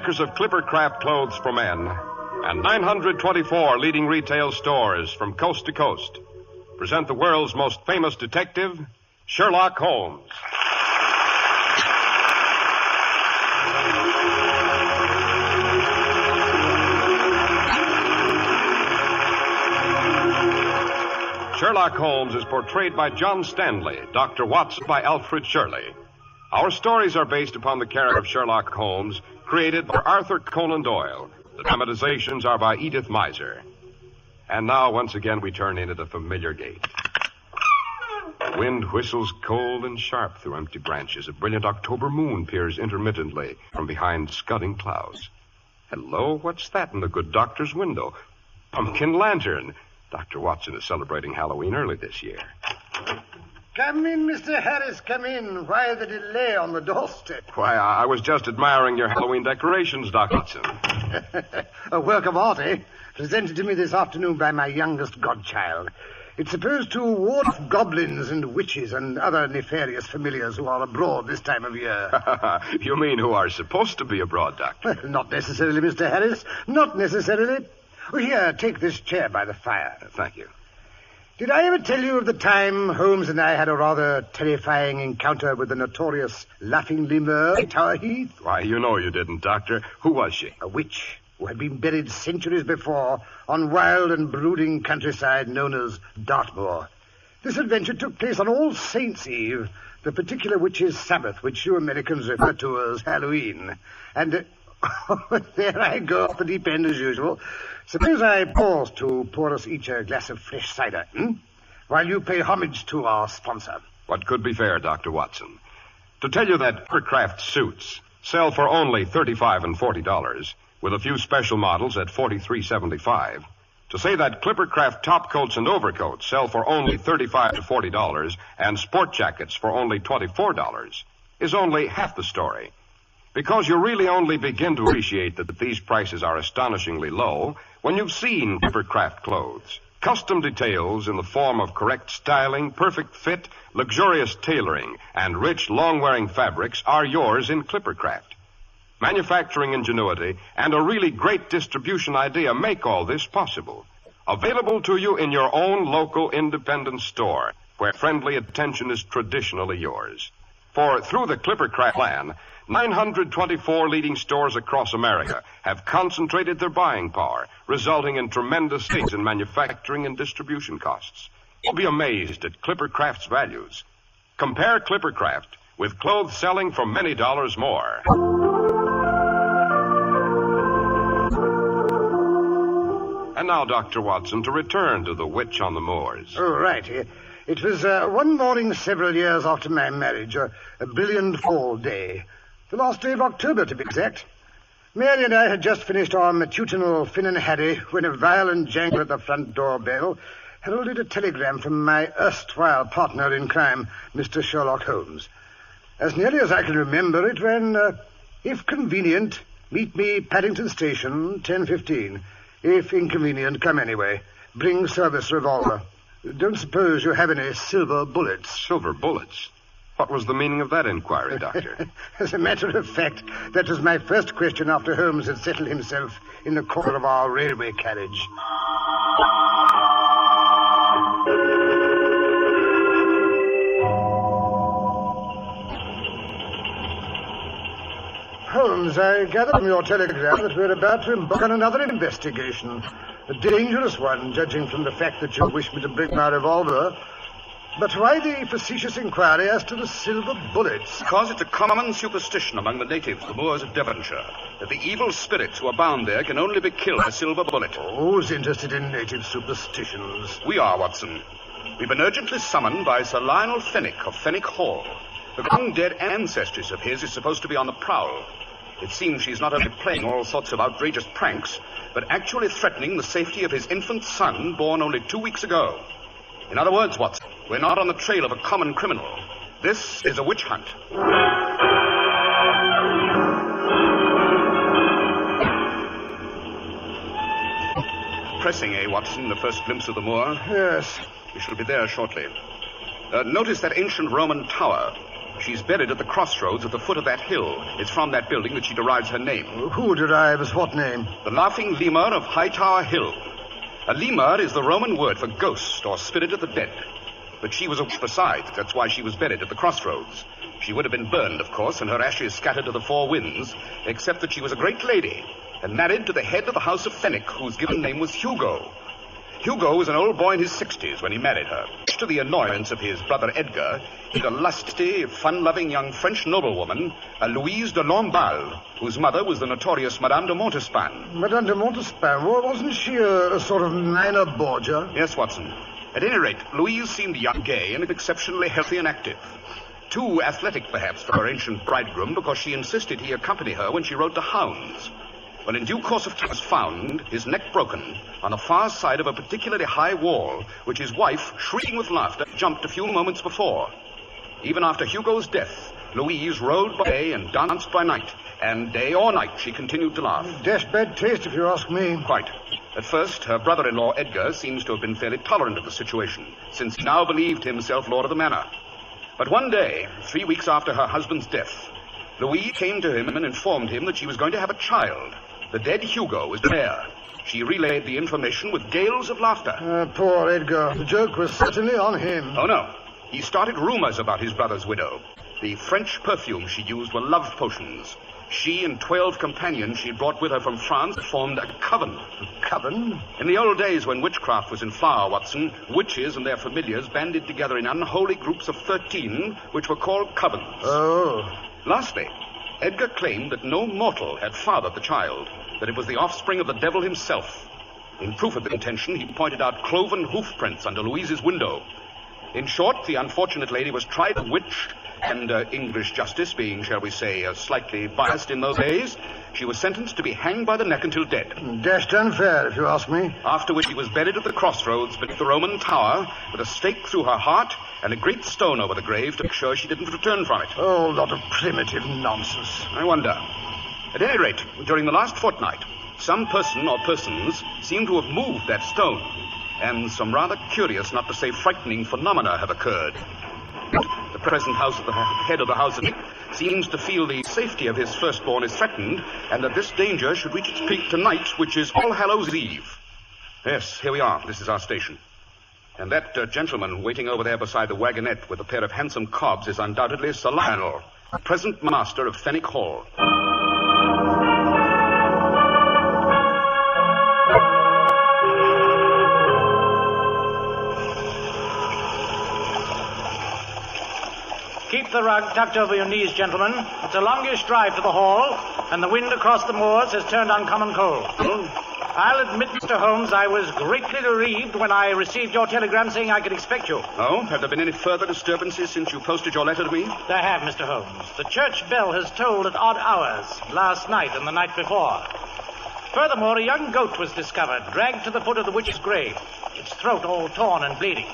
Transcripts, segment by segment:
makers of Clippercraft clothes for men, and 924 leading retail stores from coast to coast, present the world's most famous detective, Sherlock Holmes. Sherlock Holmes is portrayed by John Stanley, Dr. Watson by Alfred Shirley. Our stories are based upon the character of Sherlock Holmes, created by Arthur Conan Doyle. The dramatizations are by Edith Meiser. And now, once again, we turn into the familiar gate. Wind whistles cold and sharp through empty branches. A brilliant October moon peers intermittently from behind scudding clouds. Hello, what's that in the good doctor's window? Pumpkin lantern. Dr. Watson is celebrating Halloween early this year. Come in, Mr. Harris, come in. Why the delay on the doorstep? Why, I was just admiring your Halloween decorations, Dr. Watson. A work of art, eh? Presented to me this afternoon by my youngest godchild. It's supposed to ward off goblins and witches and other nefarious familiars who are abroad this time of year. You mean who are supposed to be abroad, Doctor? Well, not necessarily, Mr. Harris. Not necessarily. Oh, here, take this chair by the fire. Thank you. Did I ever tell you of the time Holmes and I had a rather terrifying encounter with the notorious Laughing Lemur at Tower Heath? Why, you know you didn't, Doctor. Who was she? A witch who had been buried centuries before on wild and brooding countryside known as Dartmoor. This adventure took place on All Saints' Eve, the particular witch's Sabbath, which you Americans refer to as Halloween. And there I go off the deep end as usual. Suppose I pause to pour us each a glass of fresh cider, while you pay homage to our sponsor. What could be fair, Dr. Watson? To tell you that Clippercraft suits sell for only $35 and $40, with a few special models at $43.75. To say that Clippercraft top coats and overcoats sell for only $35 to $40 and sport jackets for only $24 is only half the story. Because you really only begin to appreciate that these prices are astonishingly low when you've seen Clippercraft clothes. Custom details in the form of correct styling, perfect fit, luxurious tailoring, and rich, long-wearing fabrics are yours in Clippercraft. Manufacturing ingenuity and a really great distribution idea make all this possible. Available to you in your own local independent store, where friendly attention is traditionally yours. For through the Clippercraft plan, 924 leading stores across America have concentrated their buying power, resulting in tremendous savings in manufacturing and distribution costs. You'll be amazed at Clippercraft's values. Compare Clippercraft with clothes selling for many dollars more. And now, Dr. Watson, to return to the witch on the moors. Oh, right. It was one morning several years after my marriage, a brilliant fall day. The last day of October, to be exact. Mary and I had just finished our matutinal Finn and Harry when a violent jangle at the front door bell heralded a telegram from my erstwhile partner in crime, Mr. Sherlock Holmes. As nearly as I can remember, it ran, if convenient, meet me Paddington Station, 10:15. If inconvenient, come anyway. Bring service revolver. Don't suppose you have any silver bullets. Silver bullets? What was the meaning of that inquiry, Doctor? As a matter of fact, that was my first question after Holmes had settled himself in the corner of our railway carriage. Holmes, I gather from your telegram that we're about to embark on another investigation. A dangerous one, judging from the fact that you wish me to bring my revolver. But why the facetious inquiry as to the silver bullets? Because it's a common superstition among the natives, the Moors of Devonshire, that the evil spirits who are bound there can only be killed by a silver bullet. Who's interested in native superstitions? We are, Watson. We've been urgently summoned by Sir Lionel Fenwick of Fenwick Hall. The long dead ancestress of his is supposed to be on the prowl. It seems she's not only playing all sorts of outrageous pranks, but actually threatening the safety of his infant son, born only 2 weeks ago. In other words, Watson, we're not on the trail of a common criminal. This is a witch hunt. Pressing, Watson, the first glimpse of the moor? Yes. We shall be there shortly. Notice that ancient Roman tower. She's buried at the crossroads at the foot of that hill. It's from that building that she derives her name. Who derives what name? The Laughing Lemur of Hightower Hill. A lemur is the Roman word for ghost or spirit of the dead. But she was a witch besides. That's why she was buried at the crossroads. She would have been burned, of course, and her ashes scattered to the four winds, except that she was a great lady and married to the head of the house of Fenwick, whose given name was Hugo. Hugo was an old boy in his 60s when he married her. Much to the annoyance of his brother Edgar, he had a lusty, fun-loving young French noblewoman, a Louise de Lamballe, whose mother was the notorious Madame de Montespan. Madame de Montespan, wasn't she a sort of minor Borgia? Yes, Watson. At any rate, Louise seemed young, gay, and exceptionally healthy and active. Too athletic, perhaps, for her ancient bridegroom, because she insisted he accompany her when she rode to hounds. When in due course of time was found, his neck broken, on the far side of a particularly high wall, which his wife, shrieking with laughter, jumped a few moments before. Even after Hugo's death, Louise rode by day and danced by night, and day or night she continued to laugh. Dashed bad taste, if you ask me. Quite. At first, her brother-in-law, Edgar, seems to have been fairly tolerant of the situation, since he now believed himself lord of the manor. But one day, 3 weeks after her husband's death, Louise came to him and informed him that she was going to have a child. The dead Hugo was there. She relayed the information with gales of laughter. Poor Edgar. The joke was certainly on him. Oh, no. He started rumors about his brother's widow. The French perfumes she used were love potions. She and 12 companions she brought with her from France formed a coven. A coven? In the old days when witchcraft was in flower, Watson, witches and their familiars banded together in unholy groups of 13, which were called covens. Oh. Lastly, Edgar claimed that no mortal had fathered the child, that it was the offspring of the devil himself. In proof of the intention, he pointed out cloven hoof prints under Louise's window. In short, the unfortunate lady was tried as witch, and English justice being, shall we say, slightly biased in those days, she was sentenced to be hanged by the neck until dead. Dashed unfair, if you ask me. After which she was buried at the crossroads beneath the Roman tower, with a stake through her heart and a great stone over the grave to make sure she didn't return from it. Oh, lot of primitive nonsense. I wonder. At any rate, during the last fortnight, some person or persons seem to have moved that stone, and some rather curious, not to say frightening, phenomena have occurred. The present head of the house seems to feel the safety of his firstborn is threatened, and that this danger should reach its peak tonight, which is All Hallows Eve. Yes, here we are. This is our station. And that gentleman waiting over there beside the wagonette with a pair of handsome cobs is undoubtedly Sir Lionel, present master of Fenwick Hall. Keep the rug tucked over your knees, gentlemen. It's a longish drive to the hall, and the wind across the moors has turned uncommon cold. I'll admit, Mr. Holmes, I was greatly relieved when I received your telegram saying I could expect you. Oh? Have there been any further disturbances since you posted your letter to me? There have, Mr. Holmes. The church bell has tolled at odd hours, last night and the night before. Furthermore, a young goat was discovered, dragged to the foot of the witch's grave, its throat all torn and bleeding.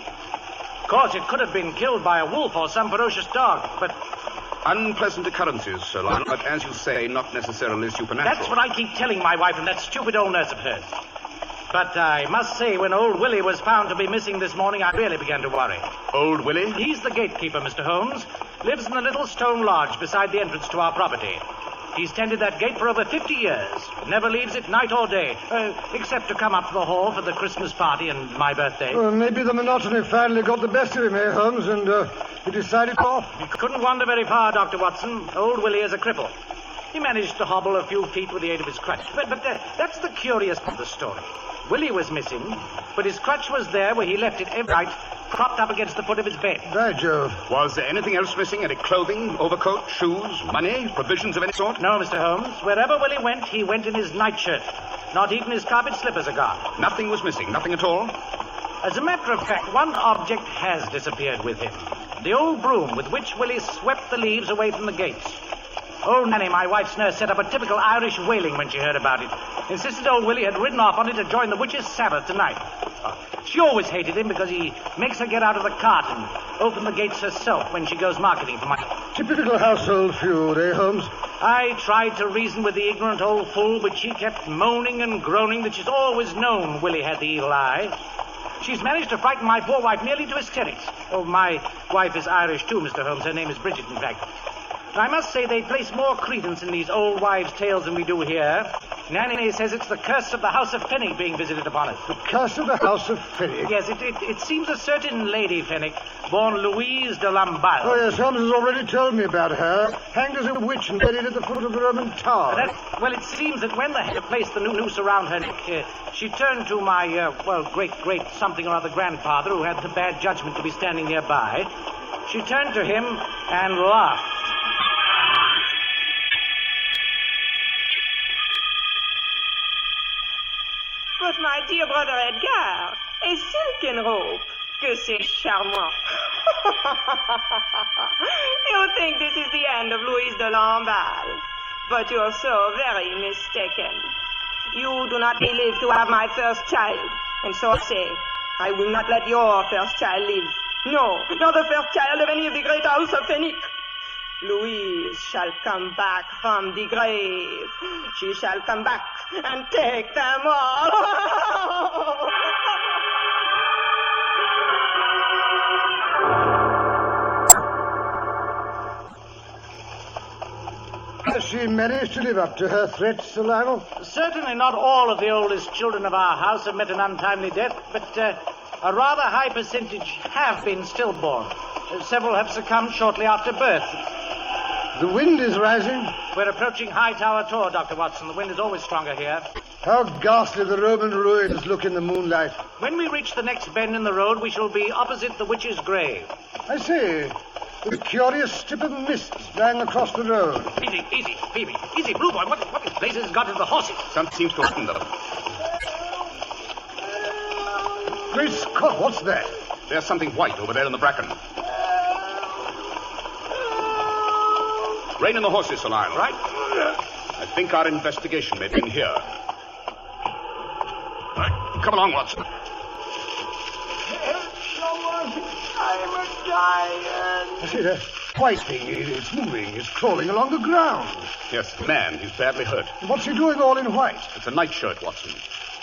Of course, it could have been killed by a wolf or some ferocious dog, but... Unpleasant occurrences, Sir Lionel, but as you say, not necessarily supernatural. That's what I keep telling my wife and that stupid old nurse of hers. But I must say, when old Willie was found to be missing this morning, I really began to worry. Old Willie? He's the gatekeeper, Mr. Holmes. Lives in the little stone lodge beside the entrance to our property. He's tended that gate for over 50 years. Never leaves it night or day, except to come up to the hall for the Christmas party and my birthday. Well, maybe the monotony finally got the best of him, Holmes, and he decided off. He couldn't wander very far, Dr. Watson. Old Willie is a cripple. He managed to hobble a few feet with the aid of his crutch. But that's the curious part of the story. Willie was missing, but his crutch was there where he left it every night, propped up against the foot of his bed. By Jove. Was there anything else missing? Any clothing, overcoat, shoes, money, provisions of any sort? No, Mr. Holmes. Wherever Willie went, he went in his nightshirt. Not even his carpet slippers are gone. Nothing was missing, nothing at all? As a matter of fact, one object has disappeared with him. The old broom with which Willie swept the leaves away from the gates. Old Nanny, my wife's nurse, set up a typical Irish wailing when she heard about it. Insisted old Willie had ridden off on it to join the witches' Sabbath tonight. She always hated him because he makes her get out of the cart and open the gates herself when she goes marketing for money. Typical household feud, Holmes? I tried to reason with the ignorant old fool, but she kept moaning and groaning that she's always known Willie had the evil eye. She's managed to frighten my poor wife nearly to hysterics. Oh, my wife is Irish, too, Mr. Holmes. Her name is Bridget, in fact. I must say they place more credence in these old wives' tales than we do here. Nanny says it's the curse of the House of Fenwick being visited upon us. The curse of the House of Fenwick? Yes, it seems a certain Lady Fenwick, born Louise de Lamballe. Oh, yes, Holmes has already told me about her. Hanged as a witch and buried at the foot of the Roman Tower. Well, it seems that when the head placed the noose around her neck, she turned to my, great something or other grandfather, who had the bad judgment to be standing nearby. She turned to him and laughed. But my dear brother Edgar, a silken rope. Que c'est charmant. You think this is the end of Louise de Lamballe, but you're so very mistaken. You do not live to have my first child, and so I say, I will not let your first child live. No, not the first child of any of the great house of Fenwick. Louise shall come back from the grave. She shall come back and take them all. Has she managed to live up to her threats, Sir Lionel? Certainly not all of the oldest children of our house have met an untimely death, but a rather high percentage have been stillborn. Several have succumbed shortly after birth. The wind is rising. We're approaching Hightower Tor, Dr. Watson. The wind is always stronger here. How ghastly the Roman ruins look in the moonlight. When we reach the next bend in the road, we shall be opposite the witch's grave. I see. With a curious strip of mist lying across the road. Easy, Phoebe. Easy, Blue Boy. What in blazes has got into the horses? Something seems to have happened, though. Great Scott, what's that? There's something white over there in the bracken. Rein in the horses, Sir Lionel. Right. I think our investigation may begin here. Right. Come along, Watson. Help someone. I'm a dying. I see that white thing. It's moving. It's crawling along the ground. Yes, man. He's badly hurt. What's he doing all in white? It's a nightshirt, Watson.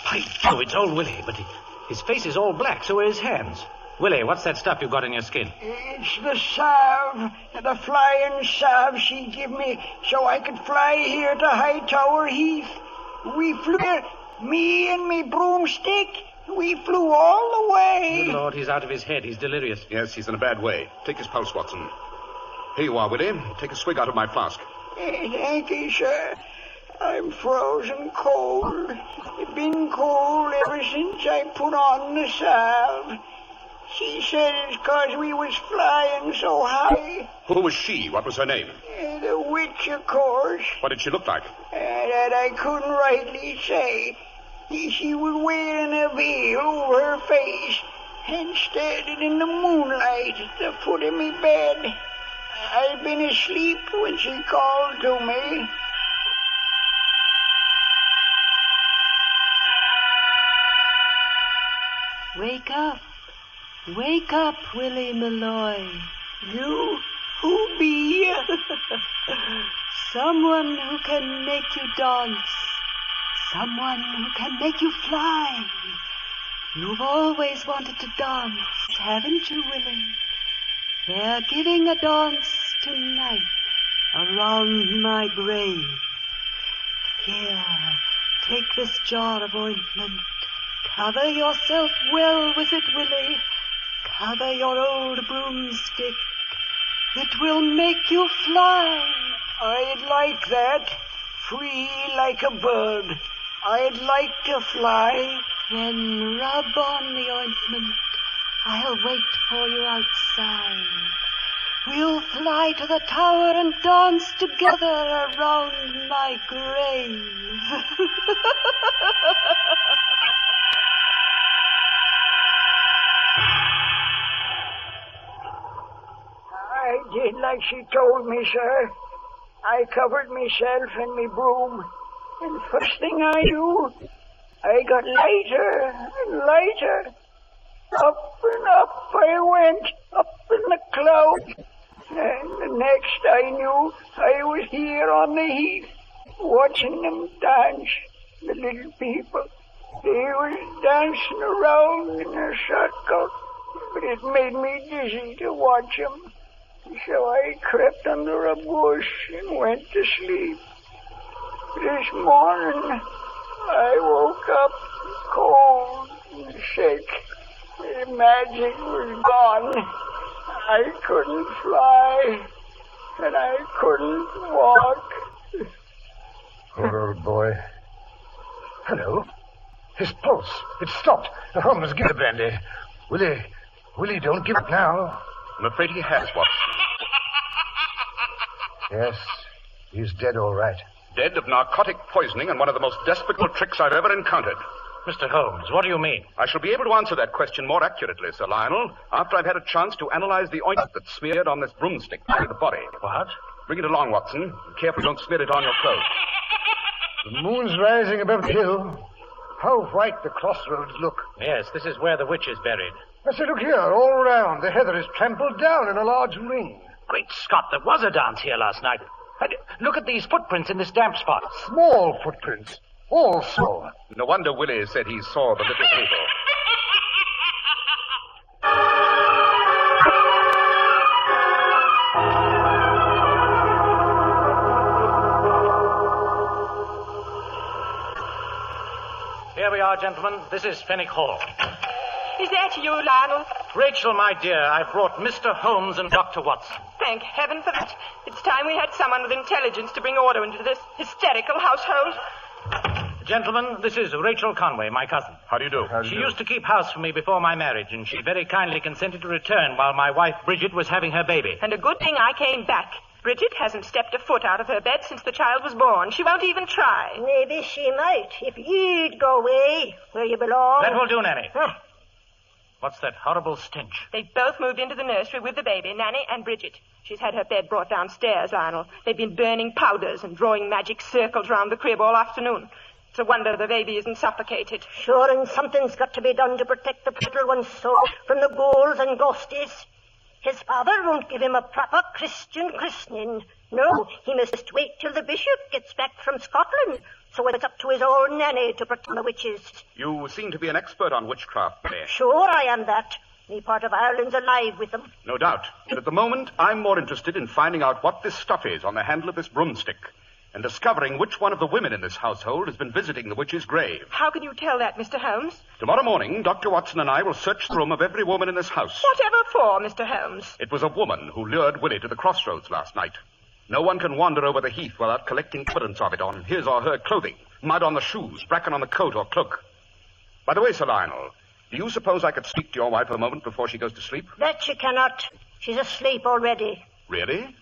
By Jove, it's old Willie, but his face is all black, so are his hands. Willie, what's that stuff you've got in your skin? It's the salve, the flying salve she give me so I could fly here to Hightower Heath. We flew here, me and me broomstick. We flew all the way. Good Lord, he's out of his head. He's delirious. Yes, he's in a bad way. Take his pulse, Watson. Here you are, Willie. Take a swig out of my flask. Thank you, sir. I'm frozen cold. It's been cold ever since I put on the salve. She said it's 'cause we was flying so high. Who was she? What was her name? The witch, of course. What did she look like? That I couldn't rightly say. She was wearing a veil over her face and standing in the moonlight at the foot of me bed. I'd been asleep when she called to me. Wake up, Willie Malloy. You? Who be? Someone who can make you dance. Someone who can make you fly. You've always wanted to dance, haven't you, Willie? They're giving a dance tonight around my grave. Here, take this jar of ointment. Cover yourself well with it, Willie. Cover your old broomstick. It will make you fly. I'd like that. Free like a bird. I'd like to fly. Then rub on the ointment. I'll wait for you outside. We'll fly to the tower and dance together around my grave. I did like she told me, sir. I covered myself in me broom, and first thing I do, I got lighter and lighter. Up and up I went, up in the clouds. And the next I knew, I was here on the heath, watching them dance, the little people. They was dancing around in a circle, but it made me dizzy to watch him. So I crept under a bush and went to sleep. This morning, I woke up cold and sick. The magic was gone. I couldn't fly, and I couldn't walk. Poor old boy. Hello. His pulse. It's stopped. Holmes, give the brandy. Willie, don't give it now. I'm afraid he has, Watson. Yes, he's dead all right. Dead of narcotic poisoning and one of the most despicable tricks I've ever encountered. Mr. Holmes, what do you mean? I shall be able to answer that question more accurately, Sir Lionel, after I've had a chance to analyze the ointment that's smeared on this broomstick by the body. What? Bring it along, Watson. Be careful you don't smear it on your clothes. The moon's rising above the hill. How white the crossroads look. Yes, this is where the witch is buried. I say, look here, all around. The heather is trampled down in a large ring. Great Scott, there was a dance here last night. Look at these footprints in this damp spot. Small footprints. All small. No wonder Willie said he saw the little people. Here we are, gentlemen. This is Fenwick Hall. Is that you, Lionel? Rachel, my dear, I've brought Mr. Holmes and Dr. Watson. Thank heaven for that. It's time we had someone with intelligence to bring order into this hysterical household. Gentlemen, this is Rachel Conway, my cousin. How do you do? She used to keep house for me before my marriage, and she very kindly consented to return while my wife, Bridget, was having her baby. And a good thing I came back. Bridget hasn't stepped a foot out of her bed since the child was born. She won't even try. Maybe she might, if you'd go away where you belong. That will do, Nanny. What's that horrible stench? They've both moved into the nursery with the baby, Nanny and Bridget. She's had her bed brought downstairs, Lionel. They've been burning powders and drawing magic circles round the crib all afternoon. It's a wonder the baby isn't suffocated. Sure, and something's got to be done to protect the little one's soul from the ghouls and ghosties. His father won't give him a proper Christian christening. No, he must wait till the bishop gets back from Scotland. So it's up to his old nanny to protect the witches. You seem to be an expert on witchcraft, Billy. Sure I am that. Me part of Ireland's alive with them. No doubt. But at the moment, I'm more interested in finding out what this stuff is on the handle of this broomstick and discovering which one of the women in this household has been visiting the witch's grave. How can you tell that, Mr. Holmes? Tomorrow morning, Dr. Watson and I will search the room of every woman in this house. Whatever for, Mr. Holmes? It was a woman who lured Willie to the crossroads last night. No one can wander over the heath without collecting evidence of it on his or her clothing, mud on the shoes, bracken on the coat or cloak. By the way, Sir Lionel, do you suppose I could speak to your wife a moment before she goes to sleep? That she cannot. She's asleep already. Really?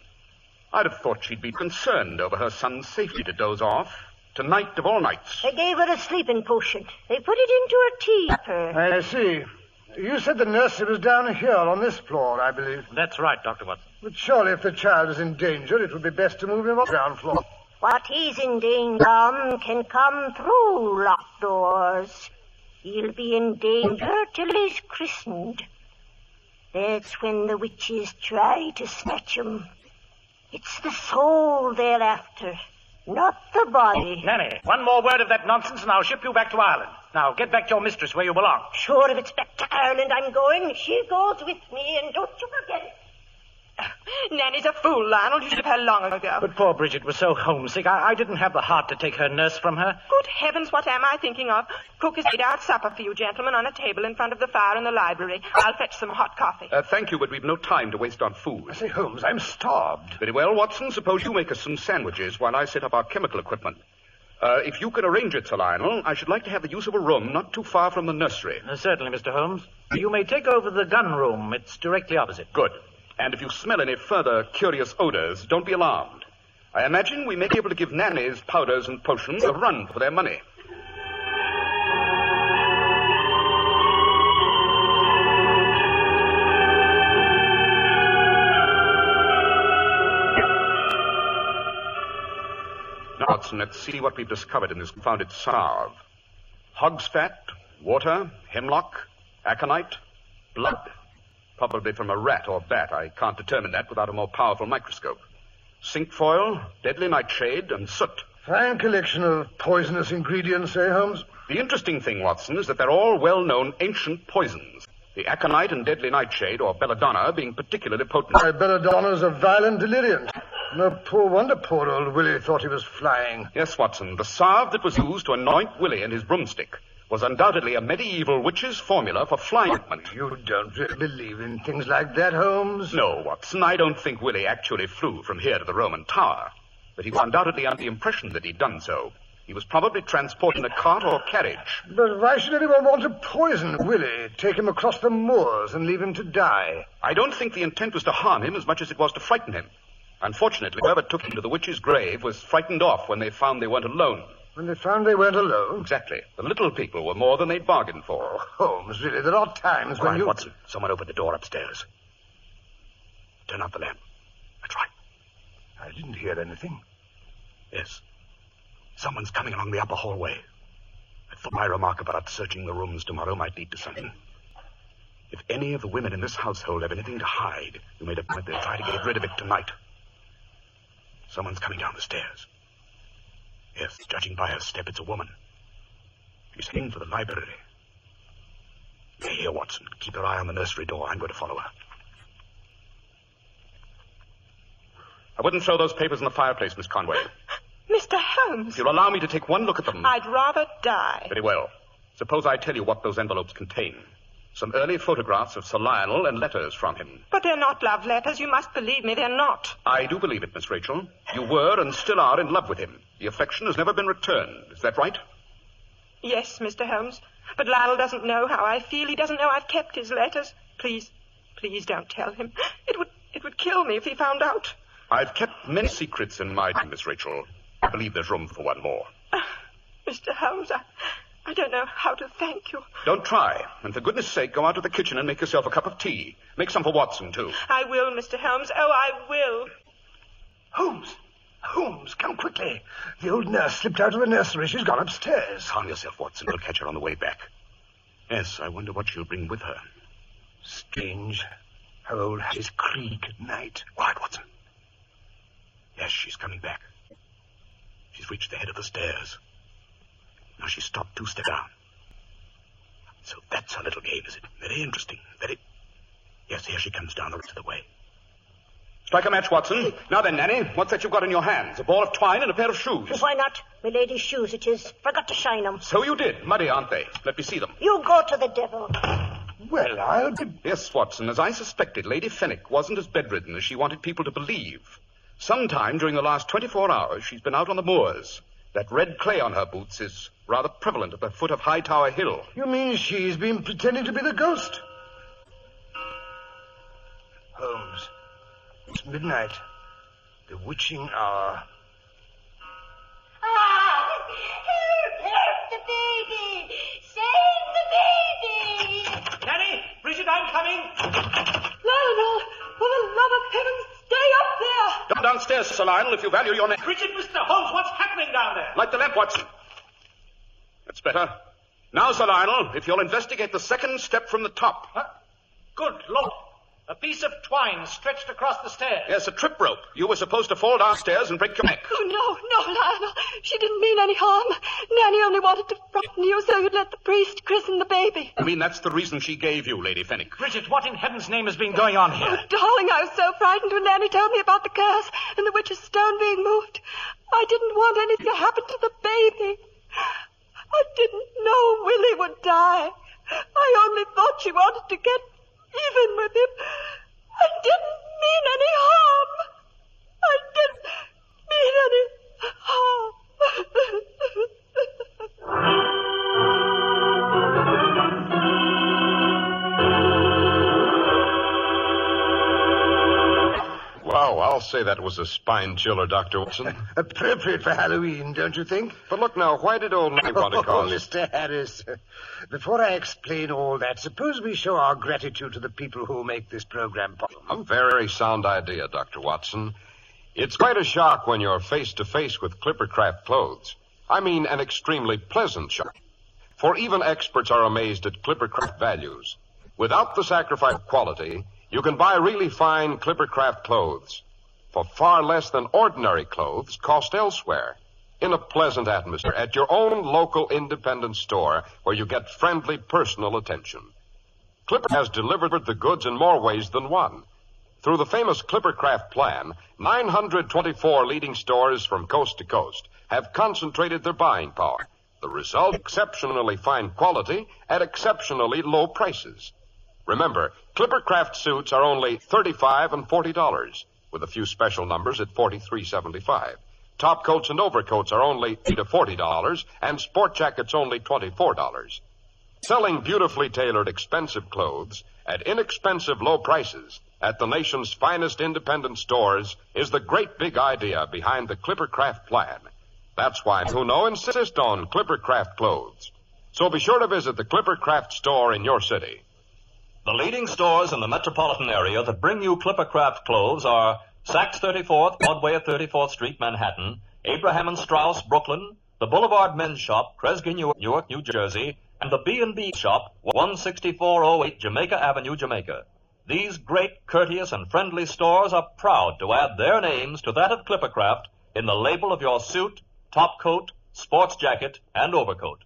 I'd have thought she'd be concerned over her son's safety to doze off. Tonight of all nights. They gave her a sleeping potion. They put it into her tea for her. I see. You said the nursery was down here on this floor, I believe. That's right, Dr. Watson. But surely if the child is in danger, it would be best to move him up the ground floor. What he's in danger of can come through locked doors. He'll be in danger till he's christened. That's when the witches try to snatch him. It's the soul they're after, not the body. Nanny, one more word of that nonsense and I'll ship you back to Ireland. Now, get back to your mistress where you belong. Sure, if it's back to Ireland I'm going, she goes with me, and don't you forget it. Nanny's a fool, Lionel. You should have had long ago. But poor Bridget was so homesick. I didn't have the heart to take her nurse from her. Good heavens, what am I thinking of? Cook has made out supper for you gentlemen on a table in front of the fire in the library. I'll fetch some hot coffee. Thank you, but we've no time to waste on food. I say, Holmes, I'm starved. Very well, Watson. Suppose you make us some sandwiches while I set up our chemical equipment. If you could arrange it, Sir Lionel, I should like to have the use of a room not too far from the nursery. Certainly, Mr. Holmes. You may take over the gun room. It's directly opposite. Good. And if you smell any further curious odors, don't be alarmed. I imagine we may be able to give Nanny's powders and potions a run for their money. Now, Watson, let's see what we've discovered in this confounded salve. Hog's fat, water, hemlock, aconite, blood. Probably from a rat or bat. I can't determine that without a more powerful microscope. Cinquefoil, deadly nightshade, and soot. Fine collection of poisonous ingredients, eh, Holmes? The interesting thing, Watson, is that they're all well-known ancient poisons. The aconite and deadly nightshade, or belladonna, being particularly potent. Belladonna's a violent deliriant. No poor wonder poor old Willie thought he was flying. Yes, Watson. The salve that was used to anoint Willie and his broomstick was undoubtedly a medieval witch's formula for flying ointment. You don't really believe in things like that, Holmes? No, Watson. I don't think Willie actually flew from here to the Roman Tower. But he was undoubtedly under the impression that he'd done so. He was probably transported in a cart or carriage. But why should anyone want to poison Willie, take him across the moors and leave him to die? I don't think the intent was to harm him as much as it was to frighten him. Unfortunately, whoever took him to the witch's grave was frightened off when they found they weren't alone. When they found they weren't alone? Exactly. The little people were more than they'd bargained for. Holmes, really, there are times when you... Watson, someone opened the door upstairs. Turn out the lamp. That's right. I didn't hear anything. Yes. Someone's coming along the upper hallway. I thought my remark about searching the rooms tomorrow might lead to something. If any of the women in this household have anything to hide, you made a point they'll try to get rid of it tonight. Someone's coming down the stairs. Yes, judging by her step, it's a woman. She's heading for the library. Here, Watson. Keep your eye on the nursery door. I'm going to follow her. I wouldn't throw those papers in the fireplace, Miss Conway. Mr. Holmes. If you'll allow me to take one look at them. I'd rather die. Very well. Suppose I tell you what those envelopes contain. Some early photographs of Sir Lionel and letters from him. But they're not love letters. You must believe me, they're not. I do believe it, Miss Rachel. You were and still are in love with him. The affection has never been returned. Is that right? Yes, Mr. Holmes. But Lionel doesn't know how I feel. He doesn't know I've kept his letters. Please don't tell him. It would kill me if he found out. I've kept many secrets in my time, Miss Rachel. I believe there's room for one more. Mr. Holmes, I don't know how to thank you. Don't try. And for goodness sake, go out to the kitchen and make yourself a cup of tea. Make some for Watson, too. I will, Mr. Holmes. Oh, I will. Holmes, come quickly. The old nurse slipped out of the nursery. She's gone upstairs. Calm yourself, Watson. We'll catch her on the way back. Yes, I wonder what she'll bring with her. Strange how old Harry's creak at night. Quiet, Watson. Yes, she's coming back. She's reached the head of the stairs. Now she's stopped 2 steps down. So that's her little game, is it? Very interesting. Yes, here she comes down the rest of the way. Strike a match, Watson. Now then, Nanny, what's that you've got in your hands? A ball of twine and a pair of shoes. Why not? My lady's shoes it is. Forgot to shine 'em. So you did. Muddy, aren't they? Let me see them. You go to the devil. Well, I'll be... Yes, Watson, as I suspected, Lady Fenwick wasn't as bedridden as she wanted people to believe. Sometime during the last 24 hours, she's been out on the moors. That red clay on her boots is rather prevalent at the foot of Hightower Hill. You mean she's been pretending to be the ghost? Holmes, it's midnight. The witching hour. Help the baby! Save the baby! Nanny! Bridget, I'm coming! Lionel, for the love of heaven, stay up there! Come downstairs, Sir Lionel, if you value your neck. Bridget, Mr. Holmes, what's happening down there? Light the lamp, Watson. That's better. Now, Sir Lionel, if you'll investigate the second step from the top. Huh? Good Lord. A piece of twine stretched across the stairs. Yes, a trip rope. You were supposed to fall downstairs and break your neck. Oh, no, Lionel. She didn't mean any harm. Nanny only wanted to frighten you so you'd let the priest christen the baby. You mean that's the reason she gave you, Lady Fenwick? Bridget, what in heaven's name has been going on here? Oh, darling, I was so frightened when Nanny told me about the curse and the witch's stone being moved. I didn't want anything to happen to the baby. I didn't know Willie would die. I only thought she wanted to get even with him. I didn't mean any harm. I didn't mean any harm. Wow, I'll say that was a spine chiller, Dr. Watson. Appropriate for Halloween, don't you think? But look now, why did old Nanny want to Oh, cause... Mr. Harris, before I explain all that, suppose we show our gratitude to the people who make this program possible. A very sound idea, Dr. Watson. It's quite a shock when you're face to face with Clippercraft clothes. I mean, an extremely pleasant shock. For even experts are amazed at Clippercraft values. Without the sacrifice of quality, you can buy really fine Clippercraft clothes for far less than ordinary clothes cost elsewhere, in a pleasant atmosphere at your own local independent store where you get friendly personal attention. Clipper has delivered the goods in more ways than one. Through the famous Clippercraft plan, 924 leading stores from coast to coast have concentrated their buying power. The result, exceptionally fine quality at exceptionally low prices. Remember, Clippercraft suits are only $35 and $40, with a few special numbers at $43.75. Top coats and overcoats are only $30 to $40, and sport jackets only $24. Selling beautifully tailored, expensive clothes at inexpensive low prices at the nation's finest independent stores is the great big idea behind the Clippercraft plan. That's why who know insist on Clippercraft clothes. So be sure to visit the Clippercraft store in your city. The leading stores in the metropolitan area that bring you Clippercraft clothes are Saks 34th, Broadway at 34th Street, Manhattan, Abraham and Straus, Brooklyn, the Boulevard Men's Shop, Kresge, Newark, New Jersey, and the B&B Shop, 16408 Jamaica Avenue, Jamaica. These great, courteous, and friendly stores are proud to add their names to that of Clippercraft in the label of your suit, top coat, sports jacket, and overcoat.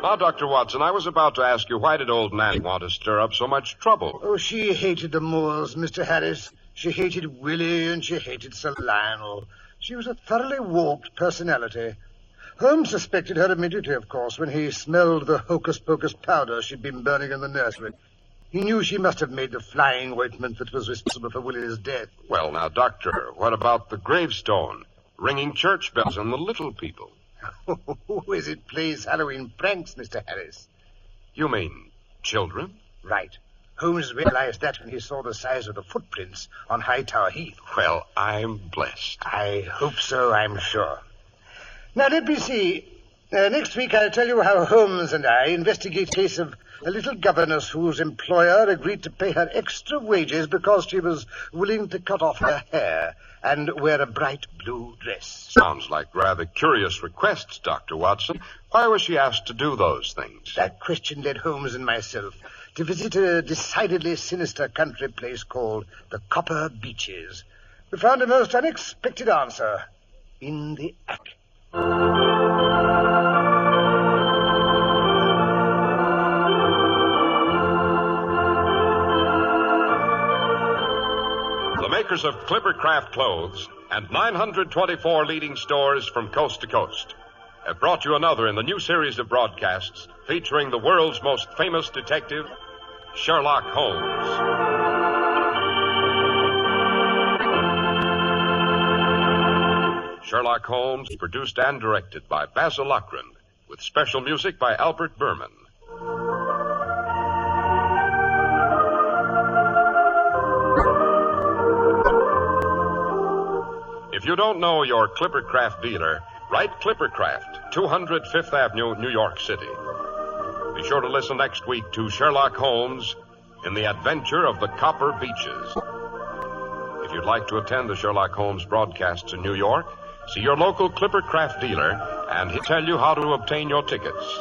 Now, Dr. Watson, I was about to ask you, why did old Nanny want to stir up so much trouble? Oh, she hated the Moors, Mr. Harris. She hated Willie and she hated Sir Lionel. She was a thoroughly warped personality. Holmes suspected her immediately, of course, when he smelled the hocus-pocus powder she'd been burning in the nursery. He knew she must have made the flying ointment that was responsible for Willie's death. Well, now, Doctor, what about the gravestone, ringing church bells, and the little people? Who is it plays Halloween pranks, Mr. Harris? You mean children? Right. Holmes realized that when he saw the size of the footprints on Hightower Heath. Well, I'm blessed. I hope so, I'm sure. Now, let me see. Next week I'll tell you how Holmes and I investigate the case of a little governess whose employer agreed to pay her extra wages because she was willing to cut off her hair and wear a bright blue dress. Sounds like rather curious requests, Dr. Watson. Why was she asked to do those things? That question led Holmes and myself to visit a decidedly sinister country place called the Copper Beeches. We found a most unexpected answer in the attic. The makers of Clippercraft clothes and 924 leading stores from coast to coast have brought you another in the new series of broadcasts featuring the world's most famous detective, Sherlock Holmes. Sherlock Holmes, produced and directed by Basil Lochran, with special music by Albert Berman. If you don't know your Clippercraft dealer, write Clippercraft, 200 Fifth Avenue, New York City. Be sure to listen next week to Sherlock Holmes in the Adventure of the Copper Beeches. If you'd like to attend the Sherlock Holmes broadcasts in New York, see your local Clippercraft dealer, and he'll tell you how to obtain your tickets.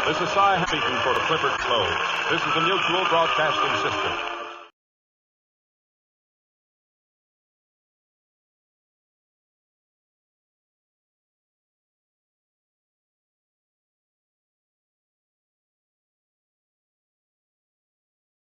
This is Cy speaking for the Clipper Clothes. This is the Mutual Broadcasting System.